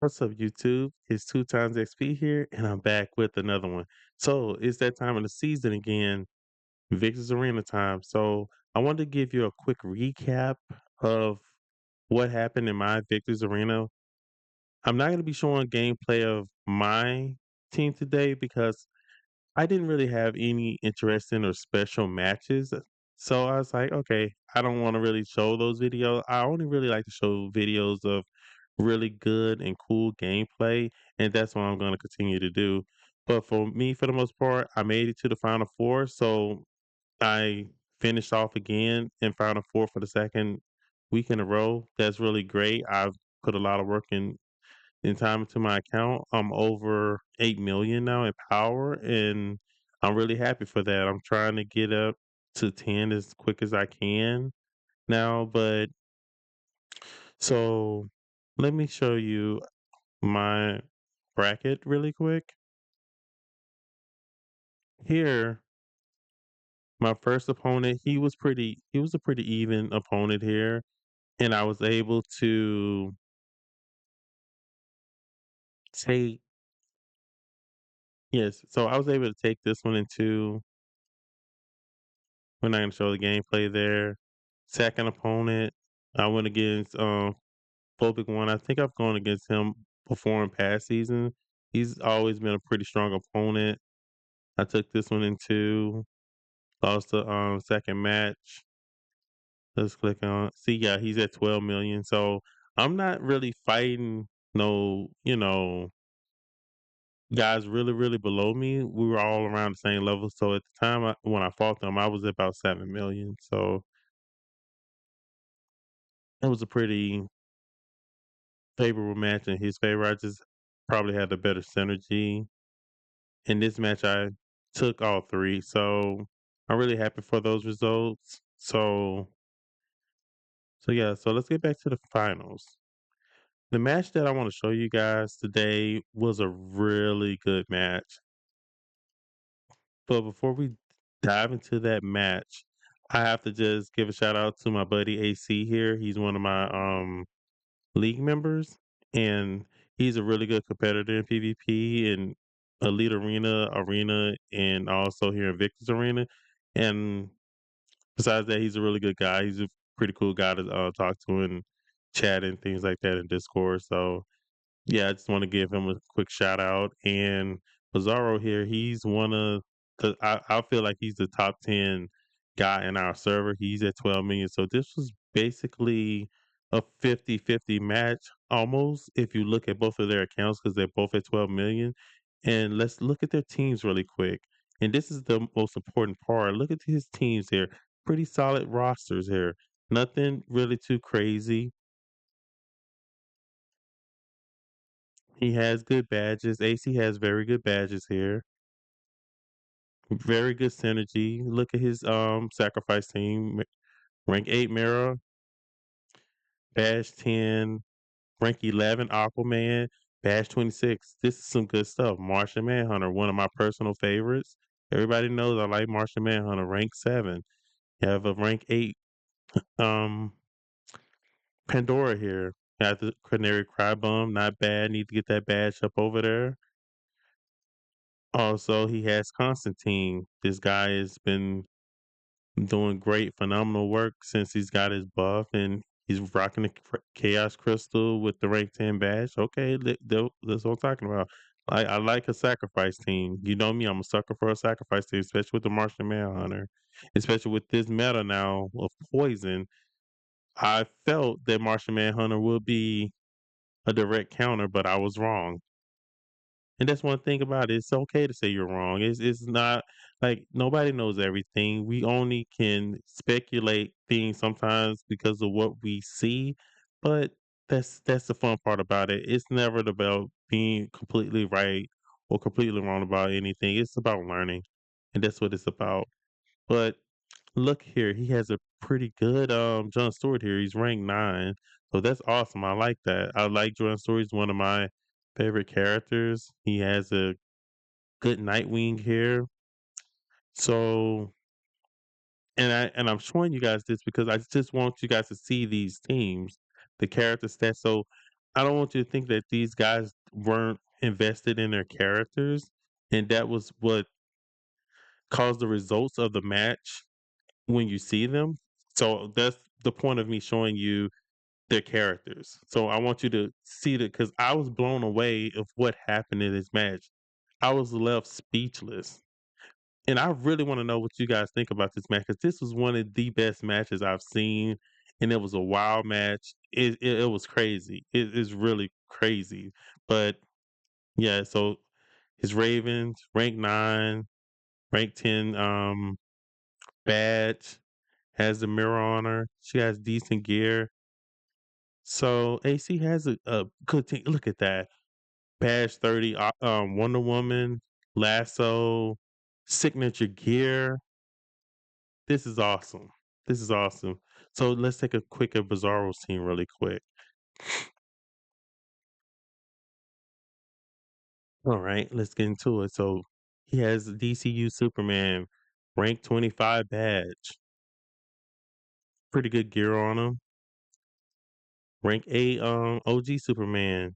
What's up, YouTube? It's 2 times XP here, and I'm back with another one. So it's that time of the season again, Victor's Arena time. So I wanted to give you a quick recap of what happened in my Victor's Arena. I'm not going to be showing gameplay of my team today because I didn't really have any interesting or special matches. So I was like, okay, I don't want to really show those videos. I only really like to show videos of really good and cool gameplay, and that's what I'm going to continue to do. But for me, for the most part, I made it to the final four. So I finished off again in final four for the second week in a row. That's really great. I've put a lot of work in time into my account. I'm over 8 million now in power, and I'm really happy for that. I'm trying to get up to 10 as quick as I can now, but so let me show you my bracket really quick. Here, my first opponent, he was a pretty even opponent here, and I was able to take yes, so I was able to take this one into we're not gonna show the gameplay there. Second opponent, I went against Phobic One. I think I've gone against him before in past seasons. He's always been a pretty strong opponent. I took this one into lost the second match. Let's click on see, yeah, he's at 12 million. So I'm not really fighting no, guys really, really below me. We were all around the same level. So at the time when I fought them, I was about 7 million. So it was a pretty favorable match in his favor. I just probably had the better synergy. In this match, I took all three. So I'm really happy for those results. So yeah, so let's get back to the finals. The match that I want to show you guys today was a really good match. But before we dive into that match, I have to just give a shout out to my buddy AC here. He's one of my league members, and he's a really good competitor in PvP and Elite Arena, and also here in Victor's Arena. And besides that, he's a really good guy. He's a pretty cool guy to talk to and chat and things like that in Discord. So yeah, I just want to give him a quick shout out. And Bizarro here, he's one of the I feel like he's the top 10 guy in our server. He's at 12 million. So this was basically a 50-50 match almost if you look at both of their accounts because they're both at 12 million. And let's look at their teams really quick. And this is the most important part. Look at his teams here. Pretty solid rosters here. Nothing really too crazy. He has good badges. AC has very good badges here. Very good synergy. Look at his sacrifice team. Rank 8 Mira, badge 10, rank 11 Aquaman, badge 26. This is some good stuff. Martian Manhunter, one of my personal favorites. Everybody knows I like Martian Manhunter, rank 7. You have a rank 8 um Pandora here. Got the Canary Crybum, not bad. Need to get that badge up over there. Also, he has Constantine. This guy has been doing great, phenomenal work since he's got his buff, and he's rocking the Chaos Crystal with the rank 10 badge. Okay, that's what I'm talking about. I like a sacrifice team. You know me, I'm a sucker for a sacrifice team, especially with the Martian Manhunter, especially with this meta now of poison. I felt that Martian Manhunter would be a direct counter, but I was wrong. And that's one thing about it. It's okay to say you're wrong. It's not like nobody knows everything. We only can speculate things sometimes because of what we see, but that's the fun part about it. It's never about being completely right or completely wrong about anything. It's about learning, and that's what it's about. But look here, he has a pretty good John Stewart here. He's ranked 9. So that's awesome. I like that. I like John Stewart. He's one of my favorite characters. He has a good Nightwing here. So and I'm showing you guys this because I just want you guys to see these teams, the character stats. So I don't want you to think that these guys weren't invested in their characters, and that was what caused the results of the match when you see them. So that's the point of me showing you their characters. So I want you to see that because I was blown away of what happened in this match. I was left speechless. And I really want to know what you guys think about this match because this was one of the best matches I've seen, and it was a wild match. It was crazy. It is really crazy. But yeah, so his Ravens rank 9, rank 10 badge, has the mirror on her. She has decent gear. So AC has a good team. Look at that. Badge 30, Wonder Woman, Lasso, signature gear. This is awesome. This is awesome. So let's take a quick of Bizarro's team really quick. All right, let's get into it. So he has DCU Superman, rank 25 badge. Pretty good gear on him. Rank 8 OG Superman.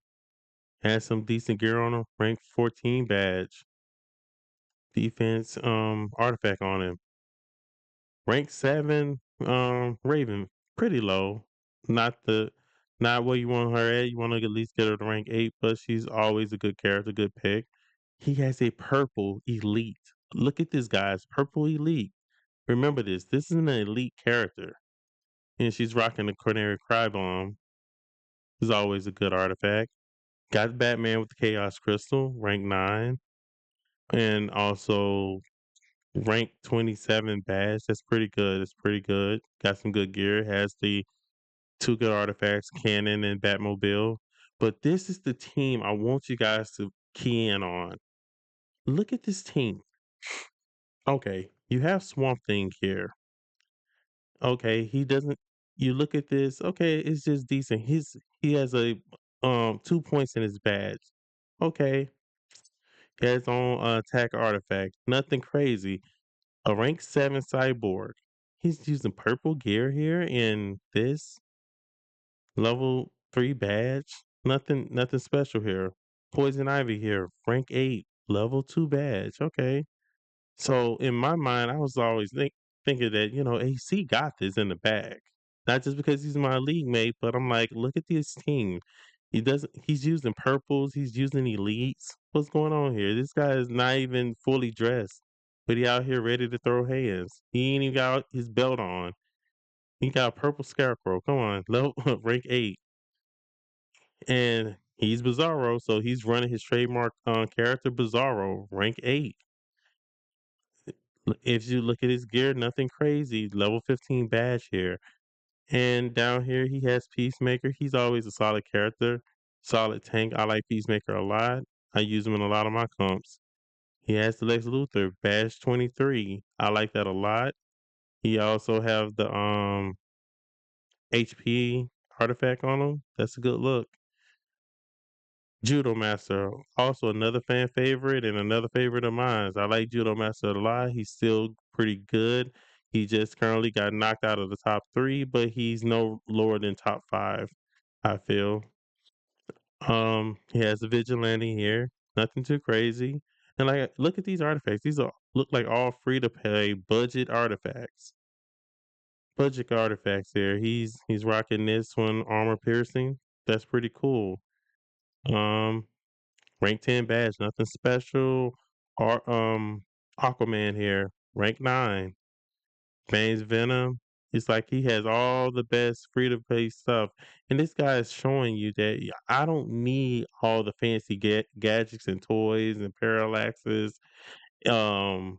Has some decent gear on him. Rank 14 badge. Defense artifact on him. Rank 7 Raven. Pretty low. Not the not where you want her at. You want to at least get her to rank 8, but she's always a good character, good pick. He has a purple elite. Look at this guy's purple elite. Remember this. This is an elite character. And she's rocking the Cornerian Crybomb. Is always a good artifact. Got Batman with the Chaos Crystal, rank 9. And also rank 27 badge. That's pretty good. It's pretty good. Got some good gear. Has the two good artifacts, Cannon and Batmobile. But this is the team I want you guys to key in on. Look at this team. Okay, you have Swamp Thing here. Okay, he doesn't. You look at this. Okay, it's just decent. He has a 2 points in his badge. Okay, he has his own attack artifact. Nothing crazy. A rank 7 cyborg. He's using purple gear here in this level 3 badge. Nothing special here. Poison Ivy here, rank 8, level 2 badge. Okay. So in my mind, I was always thinking that, AC got this in the bag. Not just because he's my league mate, but I'm like, look at this team. He's using purples, he's using elites. What's going on here? This guy is not even fully dressed, but he out here ready to throw hands. He ain't even got his belt on. He got a purple scarecrow. Come on, level rank 8. And he's Bizarro, so he's running his trademark character Bizarro, rank 8. If you look at his gear, nothing crazy. Level 15 badge here. And down here, he has Peacemaker. He's always a solid character, solid tank. I like Peacemaker a lot. I use him in a lot of my comps. He has the Lex Luthor, badge 23. I like that a lot. He also have the HP artifact on him. That's a good look. Judo Master, also another fan favorite and another favorite of mine. I like Judo Master a lot. He's still pretty good. He just currently got knocked out of the top 3, but he's no lower than top 5, I feel. He has a vigilante here. Nothing too crazy. And like look at these artifacts. These are look like all free to play budget artifacts. Budget artifacts here. He's rocking this one, armor piercing. That's pretty cool. Um Rank 10 badge, nothing special. Or Aquaman here, rank 9. Bane's Venom. It's like he has all the best free to play stuff. And this guy is showing you that I don't need all the fancy gadgets and toys and parallaxes, um,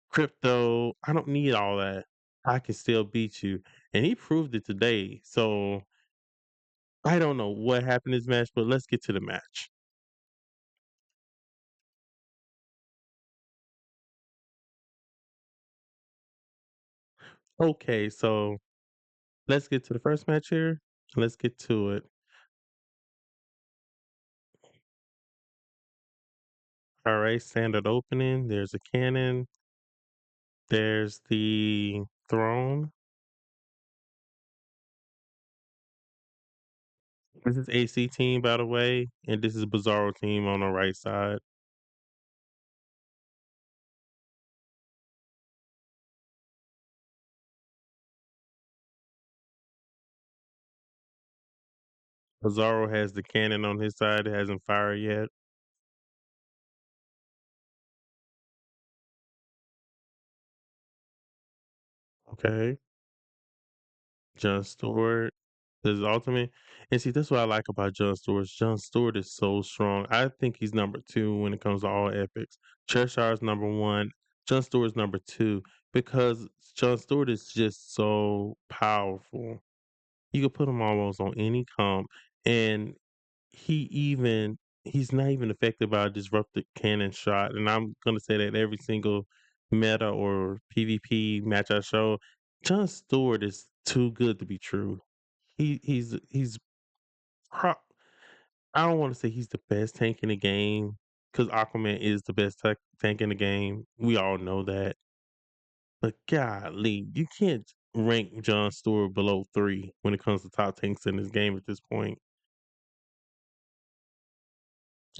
crypto. I don't need all that. I can still beat you. And he proved it today. So I don't know what happened in this match, but let's get to the match. Okay, so let's get to the first match here. Let's get to it. All right, standard opening. There's a cannon. There's the throne. This is AC team, by the way, and this is Bizarro team on the right side. Bizarro has the cannon on his side, it hasn't fired yet. Okay. Jon Stewart, his ultimate. And see, that's what I like about Jon Stewart. Jon Stewart is so strong. I think he's number 2 when it comes to all epics. Cheshire's number 1. Jon Stewart's number 2 because Jon Stewart is just so powerful. You could put him almost on any comp, and he even he's not even affected by a disrupted cannon shot, and I'm gonna say that every single meta or PvP match I show, Jon Stewart is too good to be true. He's pro I don't wanna say he's the best tank in the game, because Aquaman is the best tank in the game. We all know that. But golly, you can't rank Jon Stewart below 3 when it comes to top tanks in this game at this point.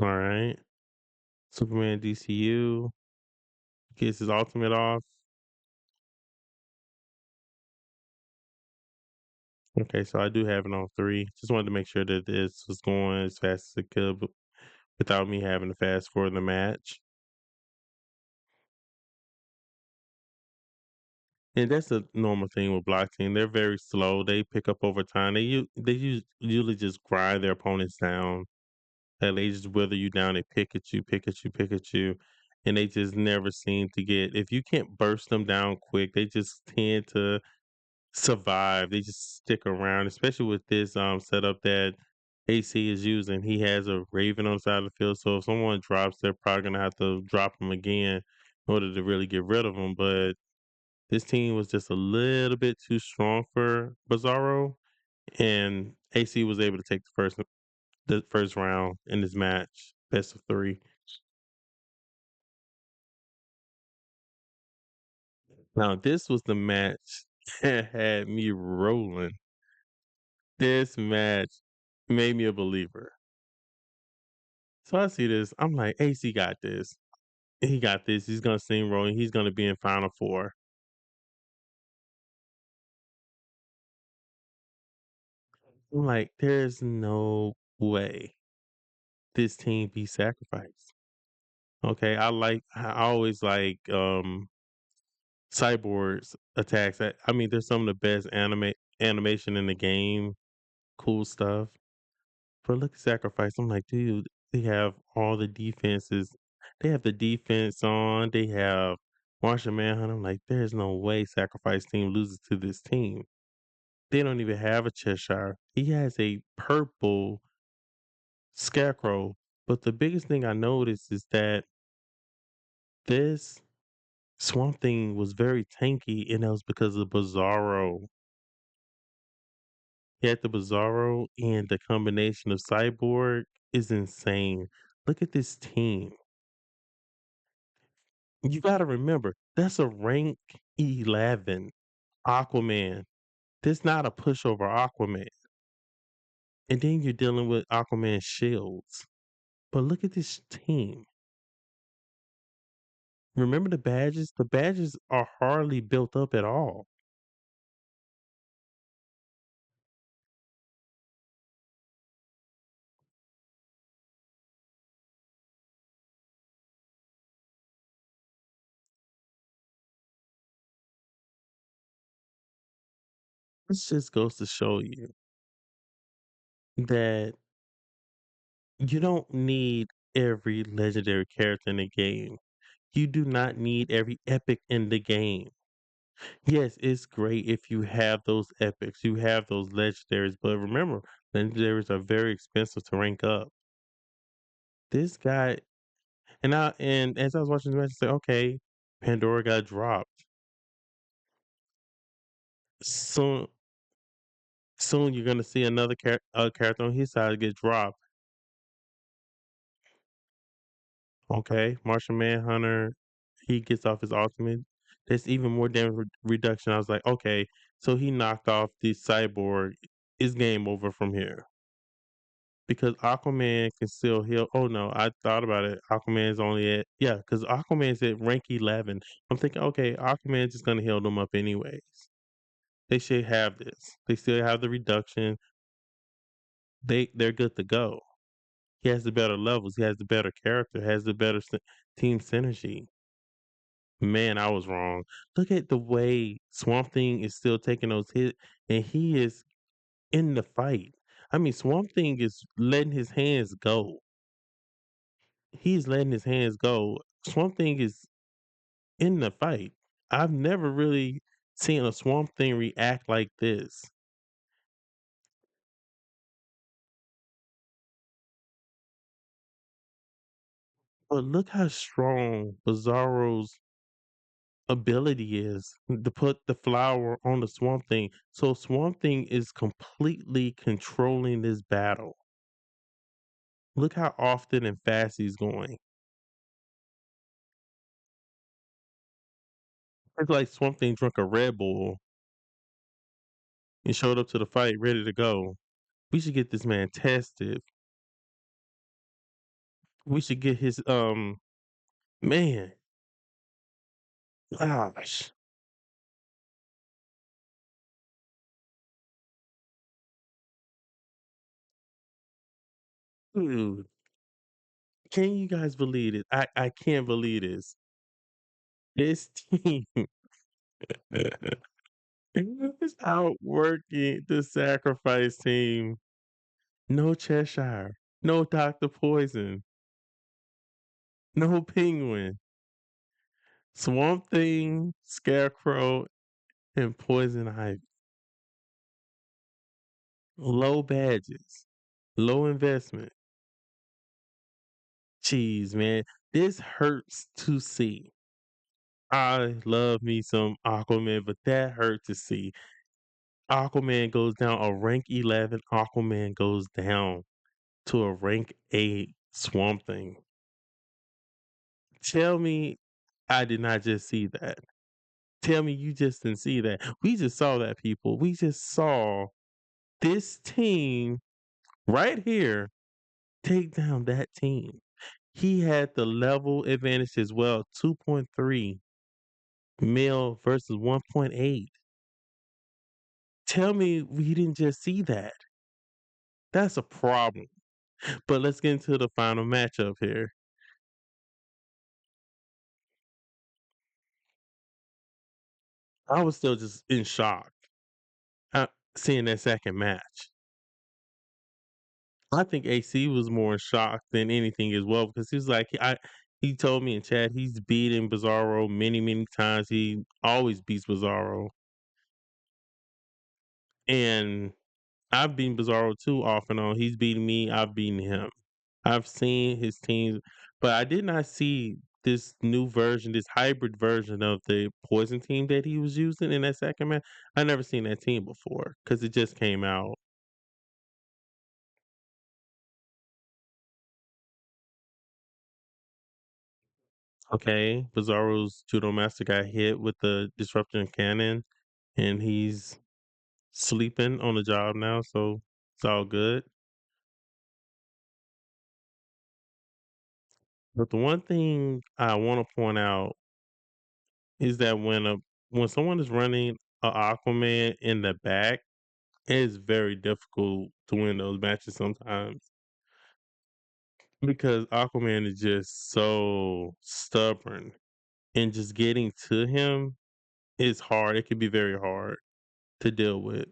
Alright. Superman DCU gets his ultimate off. Okay, so I do have it on 3. Just wanted to make sure that this was going as fast as it could without me having to fast forward the match. And that's a normal thing with block team. They're very slow. They pick up over time. Usually just grind their opponents down. And they just wither you down. They pick at you, pick at you, pick at you, and they just never seem to get. If you can't burst them down quick, they just tend to survive. They just stick around, especially with this setup that AC is using. He has a Raven on the side of the field, so if someone drops, they're probably gonna have to drop him again in order to really get rid of him. But this team was just a little bit too strong for Bizarro, and AC was able to take the first round in this match, best of 3. Now this was the match that had me rolling. This match made me a believer. So I see this, I'm like, "AC got this. He got this. He's gonna steamroll and he's gonna be in Final 4." I'm like, "There's no way this team be sacrificed." Okay, I always like, Cyborg's attacks. I mean, there's some of the best animation in the game, cool stuff. But look at Sacrifice, I'm like, "Dude, they have all the defenses. They have the defense on, they have Martian Manhunt." I'm like, "There's no way Sacrifice team loses to this team." They don't even have a Cheshire. He has a purple Scarecrow, but the biggest thing I noticed is that this Swamp Thing was very tanky, and that was because of Bizarro. He had the Bizarro, and the combination of Cyborg is insane. Look at this team. You gotta remember, that's a rank 11 Aquaman. This not a pushover Aquaman. And then you're dealing with Aquaman shields. But look at this team. Remember the badges? The badges are hardly built up at all. This just goes to show you that you don't need every legendary character in the game. You do not need every epic in the game. Yes, it's great if you have those epics, you have those legendaries, but remember, legendaries are very expensive to rank up. This guy and as I was watching the match, I said, "Okay, Pandora got dropped. Soon soon you're gonna see another character on his side get dropped." Okay, Martian Manhunter, he gets off his ultimate. That's even more damage reduction. I was like, "Okay, so he knocked off the Cyborg. It's game over from here." because Aquaman can still heal. Oh no, I thought about it. Aquaman's only at yeah, because Aquaman's at rank 11. I'm thinking, okay, Aquaman's just gonna heal them up anyways. They should have this. They still have the reduction. They're good to go. He has the better levels. He has the better character. Has the better team synergy. Man, I was wrong. Look at the way Swamp Thing is still taking those hits, and he is in the fight. I mean, Swamp Thing is letting his hands go. He's letting his hands go. Swamp Thing is in the fight. I've never really seen a Swamp Thing react like this. But look how strong Bizarro's ability is to put the flower on the Swamp Thing. So Swamp Thing is completely controlling this battle. Look how often and fast he's going. It's like Swamp Thing drunk a Red Bull and showed up to the fight ready to go. We should get this man tested. We should get his man. Gosh. Dude, can you guys believe it? I can't believe this. This team is outworking the sacrifice team. No Cheshire, no Dr. Poison, no Penguin, Swamp Thing, Scarecrow, and Poison Ivy. Low badges, low investment. Jeez, man, this hurts to see. I love me some Aquaman, but that hurt to see. Aquaman goes down a rank 11. Aquaman goes down to a rank 8 Swamp Thing. Tell me I did not just see that. Tell me you just didn't see that. We just saw that, people. We just saw this team right here take down that team. He had the level advantage as well, 2.3 mil versus 1.8. Tell me we didn't just see that. That's a problem. But let's get into the final matchup here. I was still just in shock seeing that second match. I think AC was more shocked than anything as well because he was like, he told me in chat he's beaten Bizarro many, many times. He always beats Bizarro. And I've beaten Bizarro too off and on. He's beaten me, I've beaten him. I've seen his team, but I did not see this new version, this hybrid version of the poison team that he was using in that second match. I never seen that team before because it just came out. Okay, Bizarro's judo master got hit with the disruption cannon, and he's sleeping on the job now, so it's all good. But the one thing I want to point out is that when someone is running a Aquaman in the back, it is very difficult to win those matches sometimes because Aquaman is just so stubborn, and just getting to him is hard. It can be very hard to deal with.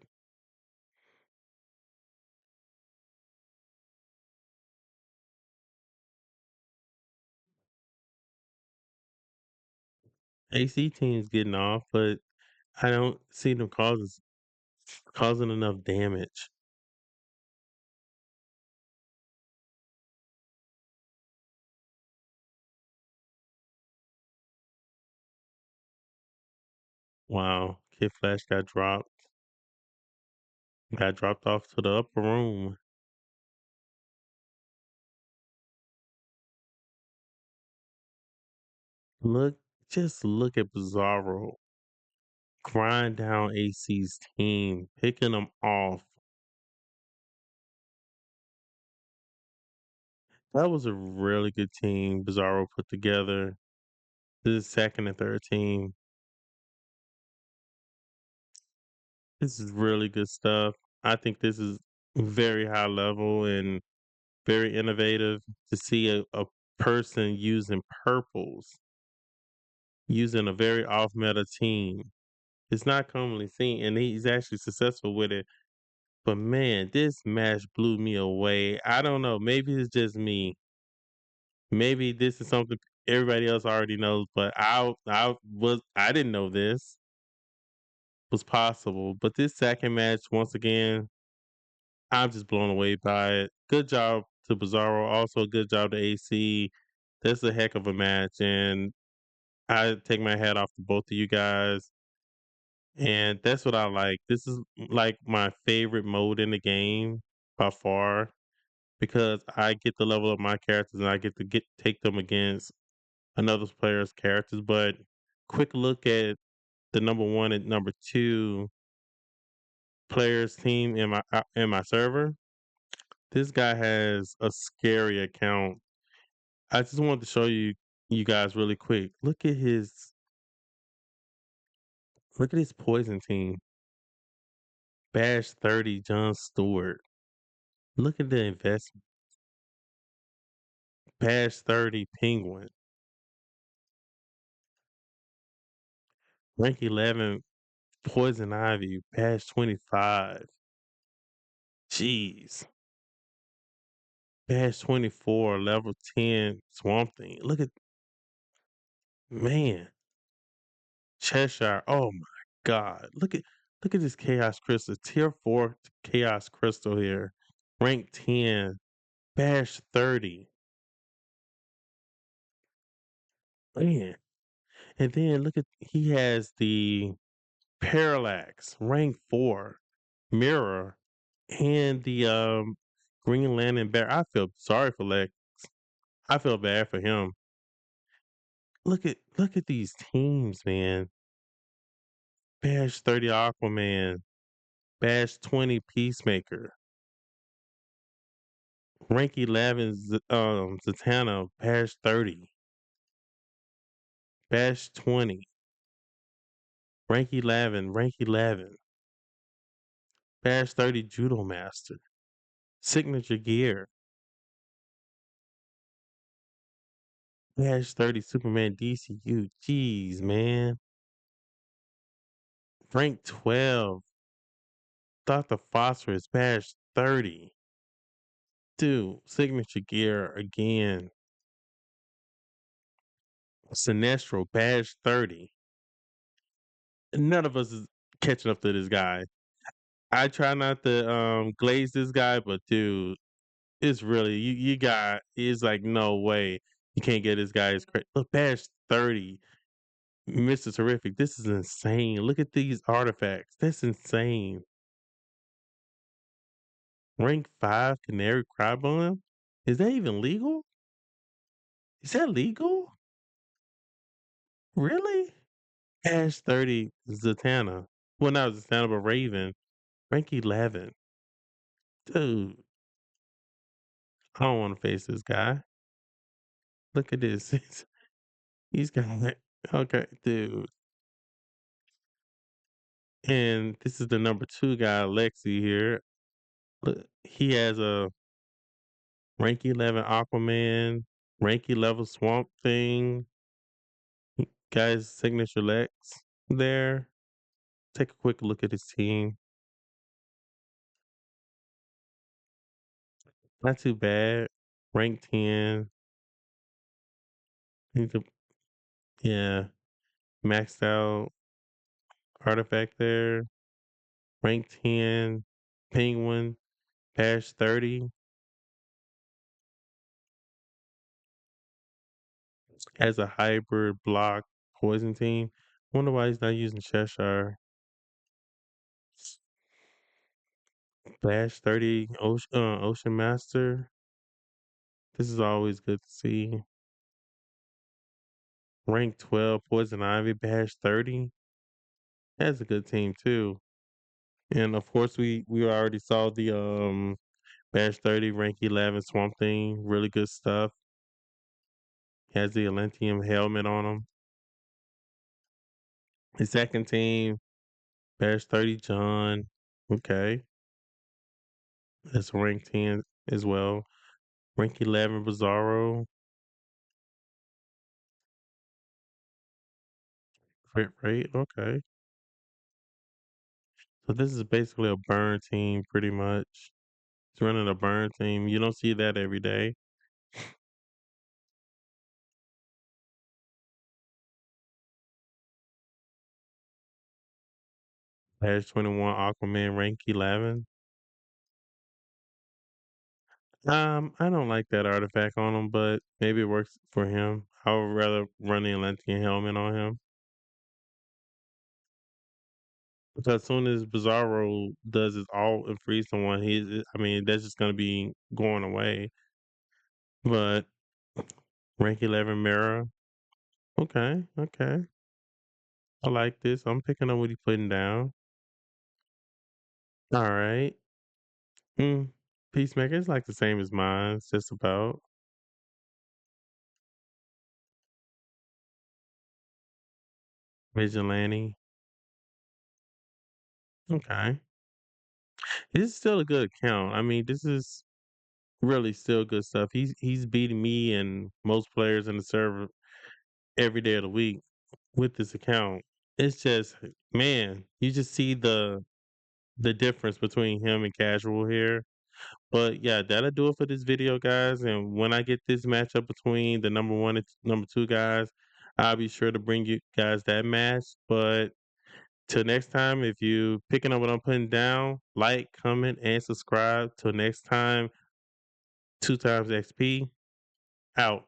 AC team's getting off, but I don't see them causing enough damage. Wow, Kid Flash got dropped off to the upper room. Look, just look at Bizarro grind down AC's team, picking them off. That was a really good team Bizarro put together. This second and third team. This is really good stuff. I think this is very high level and very innovative to see a person using purples, using a very off meta team. It's not commonly seen, and he's actually successful with it. But man, this match blew me away. I don't know. Maybe it's just me. Maybe this is something everybody else already knows, but I didn't know this was possible. But this second match, once again, I'm just blown away by it. Good job to Bizarro. Also, good job to AC. That's a heck of a match, and I take my hat off to both of you guys. And that's what I like. This is like my favorite mode in the game by far because I get to level up my characters and I get to take them against another player's characters. But quick look at the number one and number two players team in my server. This guy has a scary account. I just wanted to show you guys really quick. Look at his poison team. Bash 30 John Stewart. Look at the investment. Bash 30 Penguin. Rank 11 Poison Ivy. Bash 25. Jeez. Bash 24 level 10 Swamp Thing. Look at man. Cheshire. Oh my god. Look at this Chaos Crystal. Tier 4 Chaos Crystal here. Rank 10. Bash 30. Man. And then look at he has the Parallax, rank 4, Mirror, and the Green Lantern Bear. I feel sorry for Lex. I feel bad for him. Look at these teams, man. Bash 30 Aquaman, Bash 20 Peacemaker, rank 11 Zatanna, Bash 30, Bash 20, rank 11, Bash 30 Judo Master, Signature Gear, Bash 30 Superman DCU. Jeez, man. Rank 12, Dr. Phosphorus, Bash 30. Dude, Signature Gear again. Sinestro, Bash 30. None of us is catching up to this guy. I try not to glaze this guy, but dude, it's really you got it's like no way you can't get this guy as crazy. Look, Bash 30, Mr. Terrific. This is insane. Look at these artifacts. That's insane. Rank 5 Canary Crybon? Is that even legal? Is that legal? Really? Ash 30 Zatanna. Well, not Zatanna, but Raven. Rank 11. Dude, I don't want to face this guy. Look at this. He's got okay, dude. And this is the number 2 guy, Lexi here. Look, he has a rank 11 Aquaman, rank 11 Swamp Thing. Guy's signature Lex there. Take a quick look at his team. Not too bad. Rank 10. He's a yeah, maxed out artifact there. Rank 10. Penguin. Patch 30. As a hybrid block poison team. Wonder why he's not using Cheshire. Flash 30 Ocean Master. This is always good to see. Rank 12 Poison Ivy Bash 30. That's a good team too. And of course we already saw the Badge 30, rank 11, Swamp Thing, really good stuff. Has the Atlantean helmet on him. His second team, Badge 30, John. Okay. That's rank 10 as well. Rank 11, Bizarro. Crit rate, okay. So this is basically a burn team pretty much. It's running a burn team. You don't see that every day. Badge 21, Aquaman, rank 11. I don't like that artifact on him, but maybe it works for him. I would rather run the Atlantean helmet on him. Because as soon as Bizarro does his alt and freeze someone, I mean, that's just gonna be going away. But rank 11 mirror. Okay, okay. I like this. I'm picking up what he's putting down. All right. Mm. Peacemaker is like the same as mine. It's just about vigilante. Okay. This is still a good account. I mean, this is really still good stuff. He's beating me and most players in the server every day of the week with this account. It's just, man, you just see the difference between him and casual here. But yeah, that'll do it for this video, guys. And when I get this matchup between the number one and number two guys, I'll be sure to bring you guys that match. But till next time, if you picking up what I'm putting down, like, comment, and subscribe. Till next time, 2 times XP out.